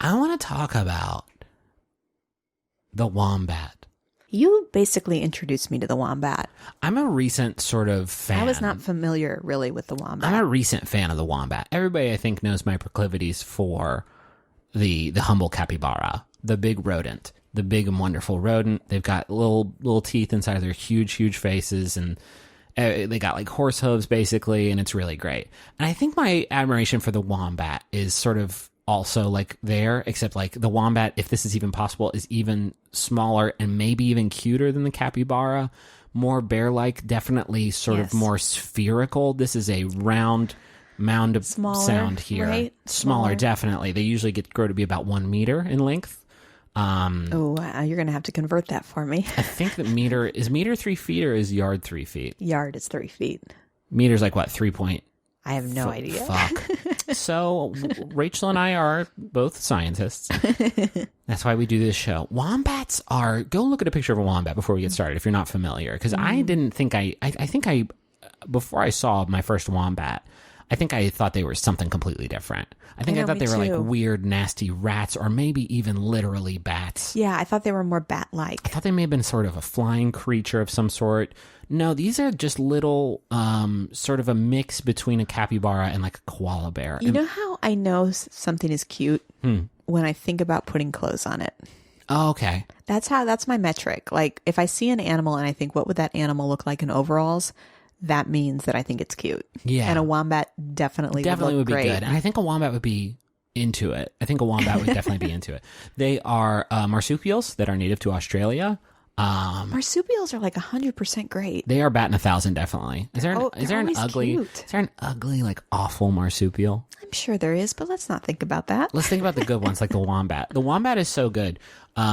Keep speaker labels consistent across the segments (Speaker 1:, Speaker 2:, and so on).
Speaker 1: I want to talk about the wombat.
Speaker 2: You basically introduced me to the wombat.
Speaker 1: I'm a recent sort of fan.
Speaker 2: I was not familiar really with the wombat.
Speaker 1: I'm a recent fan of the wombat. Everybody, I think, knows my proclivities for the humble capybara, the big rodent, the big and wonderful rodent. They've got little teeth inside of their huge faces, and they got like horse hooves basically, and it's really great. And I think my admiration for the wombat is sort of also like there, except like the wombat, if this is even possible, is even smaller and maybe even cuter than the capybara. More bear-like, definitely sort of more spherical. This is a round mound of sound here.
Speaker 2: Right?
Speaker 1: Smaller, definitely. They usually grow to be about 1 meter in length.
Speaker 2: You're going to have to convert that for me.
Speaker 1: I think that meter 3 feet or is yard 3 feet?
Speaker 2: Yard is 3 feet.
Speaker 1: Meter's like what, 3 point?
Speaker 2: I have no idea.
Speaker 1: Fuck. So Rachel and I are both scientists. That's why we do this show. Wombats go look at a picture of a wombat before we get started if you're not familiar. Because I didn't think I think before I saw my first wombat, I think I thought they were something completely different. I thought they were like weird, nasty rats or maybe even literally bats.
Speaker 2: Yeah, I thought they were more bat-like.
Speaker 1: I thought they may have been sort of a flying creature of some sort. No, these are just little, sort of a mix between a capybara and like a koala bear.
Speaker 2: You know how I know something is cute? When I think about putting clothes on it.
Speaker 1: Oh, okay.
Speaker 2: That's my metric. Like if I see an animal and I think, what would that animal look like in overalls? That means that I think it's cute.
Speaker 1: Yeah.
Speaker 2: And a wombat definitely would be
Speaker 1: great. Good. And I think a wombat would be into it. I think a wombat would definitely be into it. They are marsupials that are native to Australia.
Speaker 2: Marsupials are like 100% great.
Speaker 1: They are batting 1,000, definitely. Is there an ugly, like awful marsupial?
Speaker 2: I'm sure there is, but let's not think about that.
Speaker 1: Let's think about the good ones, like the wombat. The wombat is so good.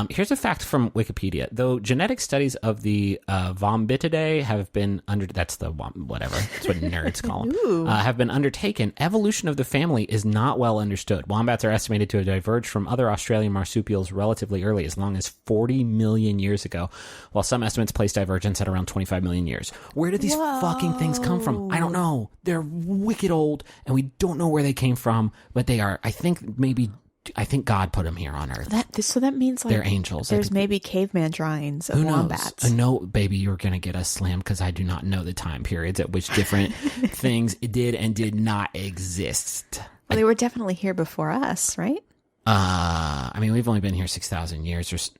Speaker 1: Here's a fact from Wikipedia. Though genetic studies of the Vombatidae have been that's what nerds call them, have been undertaken, evolution of the family is not well understood. Wombats are estimated to have diverged from other Australian marsupials relatively early, as long as 40 million years ago, while some estimates place divergence at around 25 million years. Where did these fucking things come from? I don't know. They're wicked old, and we don't know where they came from, but they are, I think God put them here on Earth.
Speaker 2: So that means like
Speaker 1: they're angels.
Speaker 2: There's maybe caveman drawings of wombats.
Speaker 1: No, baby, you're going to get us slammed because I do not know the time periods at which different things did and did not exist.
Speaker 2: Well, they were definitely here before us, right?
Speaker 1: I mean, we've only been here 6,000 years.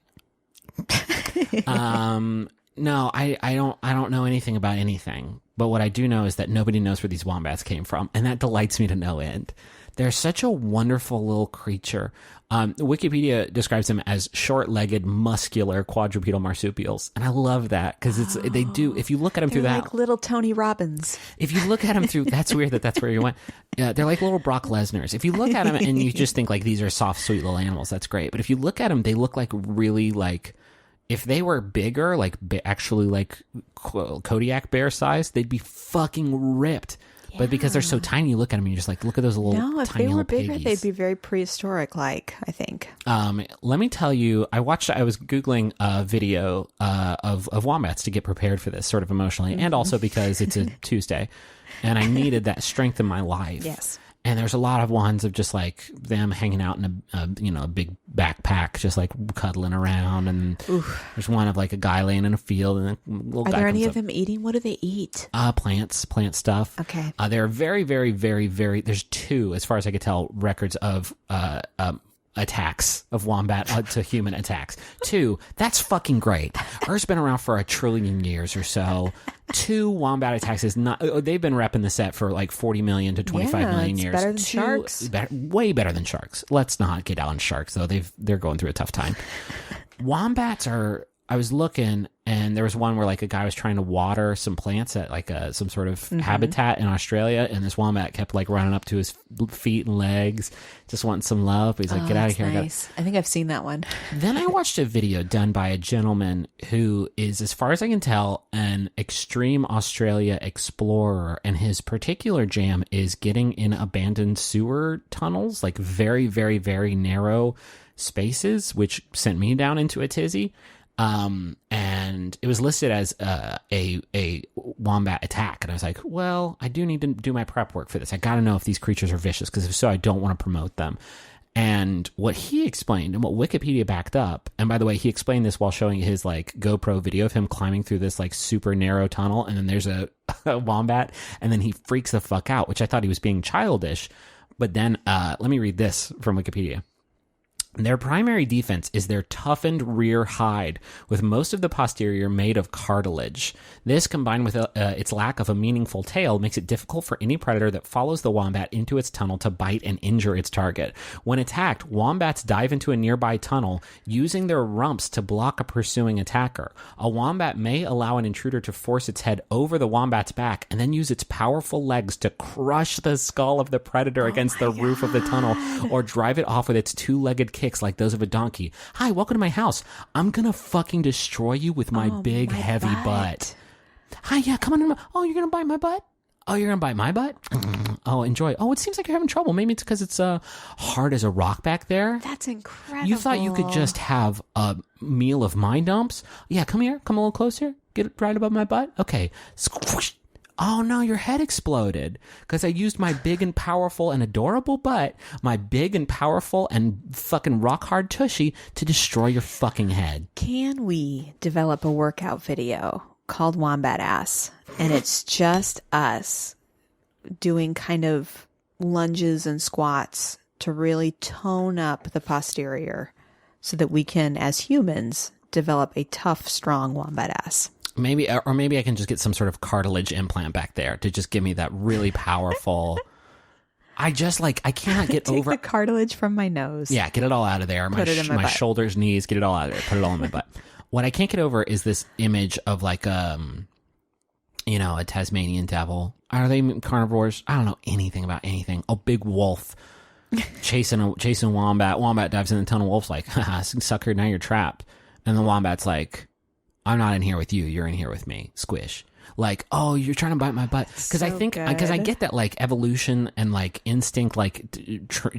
Speaker 1: No, I don't know anything about anything. But what I do know is that nobody knows where these wombats came from, and that delights me to no end. They're such a wonderful little creature. Wikipedia describes them as short-legged, muscular, quadrupedal marsupials, and I love that because they do. If you look at them through that,
Speaker 2: like little Tony Robbins.
Speaker 1: If you look at them through, that's weird that's where you went. Yeah, they're like little Brock Lesnar's. If you look at them and you just think like these are soft, sweet little animals, that's great. But if you look at them, they look like really like. If they were bigger, like actually like Kodiak bear size, they'd be fucking ripped. Yeah. But because they're so tiny, you look at them and you're just like, look at those little tiny little piggies. No, if they were bigger,
Speaker 2: they'd be very prehistoric, like, I think.
Speaker 1: Let me tell you, I was Googling a video of wombats to get prepared for this sort of emotionally, and also because it's a Tuesday, and I needed that strength in my life.
Speaker 2: Yes.
Speaker 1: And there's a lot of ones of just like them hanging out in a big backpack, just like cuddling around. And there's one of like a guy laying in a field, and a little guy.
Speaker 2: Are there any of them eating? What do they eat?
Speaker 1: Plant stuff.
Speaker 2: Okay.
Speaker 1: They're very, very, very, very. There's 2, as far as I could tell, records of attacks of wombat to human attacks. 2, that's fucking great. Earth's been around for 1 trillion years or so. 2 wombat attacks is not. They've been repping the set for like 40 million to 25 million years.
Speaker 2: Better than sharks.
Speaker 1: Way better than sharks. Let's not get out on sharks though. They're going through a tough time. Wombats are. I was looking, and there was one where like a guy was trying to water some plants at like some sort of habitat in Australia, and this wombat kept like running up to his feet and legs, just wanting some love. But he's like, "Get out of here!"
Speaker 2: Nice. I think I've seen that one.
Speaker 1: Then I watched a video done by a gentleman who is, as far as I can tell, an extreme Australia explorer, and his particular jam is getting in abandoned sewer tunnels, like very, very, very narrow spaces, which sent me down into a tizzy. And it was listed as a wombat attack, and I was like, well, I do need to do my prep work for this. I got to know if these creatures are vicious, because if so, I don't want to promote them. And what he explained and what Wikipedia backed up, and by the way, he explained this while showing his like GoPro video of him climbing through this like super narrow tunnel, and then there's a wombat, and then he freaks the fuck out, which I thought he was being childish. But then let me read this from Wikipedia. Their primary defense is their toughened rear hide, with most of the posterior made of cartilage. This, combined with its lack of a meaningful tail, makes it difficult for any predator that follows the wombat into its tunnel to bite and injure its target. When attacked, wombats dive into a nearby tunnel, using their rumps to block a pursuing attacker. A wombat may allow an intruder to force its head over the wombat's back and then use its powerful legs to crush the skull of the predator against the roof of the tunnel, or drive it off with its two-legged kicks like those of a donkey. Hi, welcome to my house. I'm gonna fucking destroy you with my big, heavy butt. Hi, yeah, come on. Oh, you're gonna bite my butt? Oh, you're gonna bite my butt? Oh, enjoy. Oh, it seems like you're having trouble. Maybe it's because it's hard as a rock back there.
Speaker 2: That's incredible.
Speaker 1: You thought you could just have a meal of mind dumps? Yeah, come here. Come a little closer. Get it right above my butt. Okay. Squish. Oh no, your head exploded because I used my big and powerful and adorable butt, my big and powerful and fucking rock hard tushy to destroy your fucking head.
Speaker 2: Can we develop a workout video called Wombat Ass? And it's just us doing kind of lunges and squats to really tone up the posterior so that we can, as humans, develop a tough, strong wombat ass.
Speaker 1: Maybe I can just get some sort of cartilage implant back there to just give me that really powerful. I cannot get over
Speaker 2: the cartilage from my nose.
Speaker 1: Yeah, get it all out of there.
Speaker 2: Put it in my butt.
Speaker 1: Shoulders, knees, get it all out of there. Put it all in my butt. What I can't get over is this image of like a Tasmanian devil. Are they carnivores? I don't know anything about anything. A big wolf chasing wombat. Wombat dives in the tunnel. Wolf's like, haha, sucker, now you're trapped. And the wombat's like, I'm not in here with you. You're in here with me. Squish. Like, oh, you're trying to bite my butt. Because I get that like evolution and like instinct like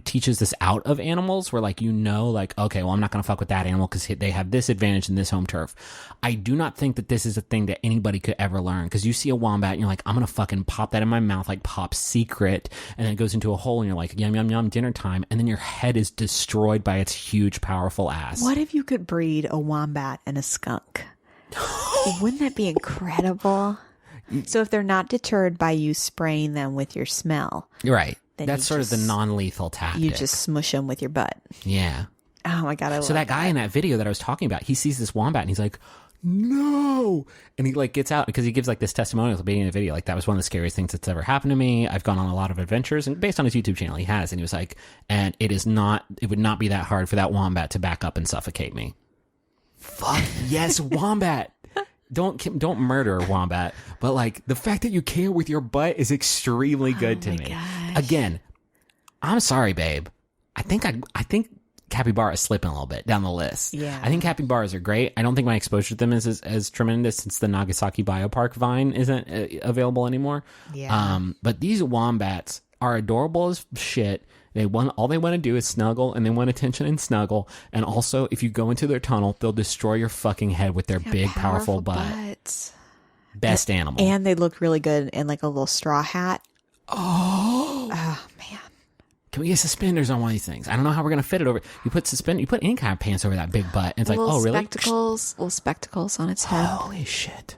Speaker 1: teaches this out of animals where like, like, okay, well, I'm not going to fuck with that animal because they have this advantage in this home turf. I do not think that this is a thing that anybody could ever learn, because you see a wombat and you're like, I'm going to fucking pop that in my mouth like Pop Secret, and then it goes into a hole and you're like, yum, yum, yum, dinner time, and then your head is destroyed by its huge, powerful ass.
Speaker 2: What if you could breed a wombat and a skunk? Wouldn't that be incredible? So if they're not deterred by you spraying them with your smell.
Speaker 1: Right. That's sort of the non-lethal tactic.
Speaker 2: You just smush them with your butt.
Speaker 1: Yeah.
Speaker 2: Oh my God, I love
Speaker 1: So that guy in that video that I was talking about, he sees this wombat and he's like, no. And he like gets out because he gives like this testimonial at the beginning of the video. Like, that was one of the scariest things that's ever happened to me. I've gone on a lot of adventures, and based on his YouTube channel, he has. And he was like, and it would not be that hard for that wombat to back up and suffocate me. Fuck yes, wombat. Don't murder a wombat, but like the fact that you care with your butt is extremely good to me.
Speaker 2: Gosh.
Speaker 1: Again, I'm sorry, babe. I think capybaras slipping a little bit down the list.
Speaker 2: Yeah.
Speaker 1: I think capybaras are great. I don't think my exposure to them is as tremendous since the Nagasaki Biopark vine isn't available anymore.
Speaker 2: Yeah.
Speaker 1: But these wombats are adorable as shit. All they want to do is snuggle, and they want attention and snuggle. And also, if you go into their tunnel, they'll destroy your fucking head with their big, powerful butt. Best animal.
Speaker 2: And they look really good in like a little straw hat. Oh man.
Speaker 1: Can we get suspenders on one of these things? I don't know how we're going to fit it over. You put any kind of pants over that big butt. And it's like, oh, really?
Speaker 2: Little spectacles on its head.
Speaker 1: Holy shit.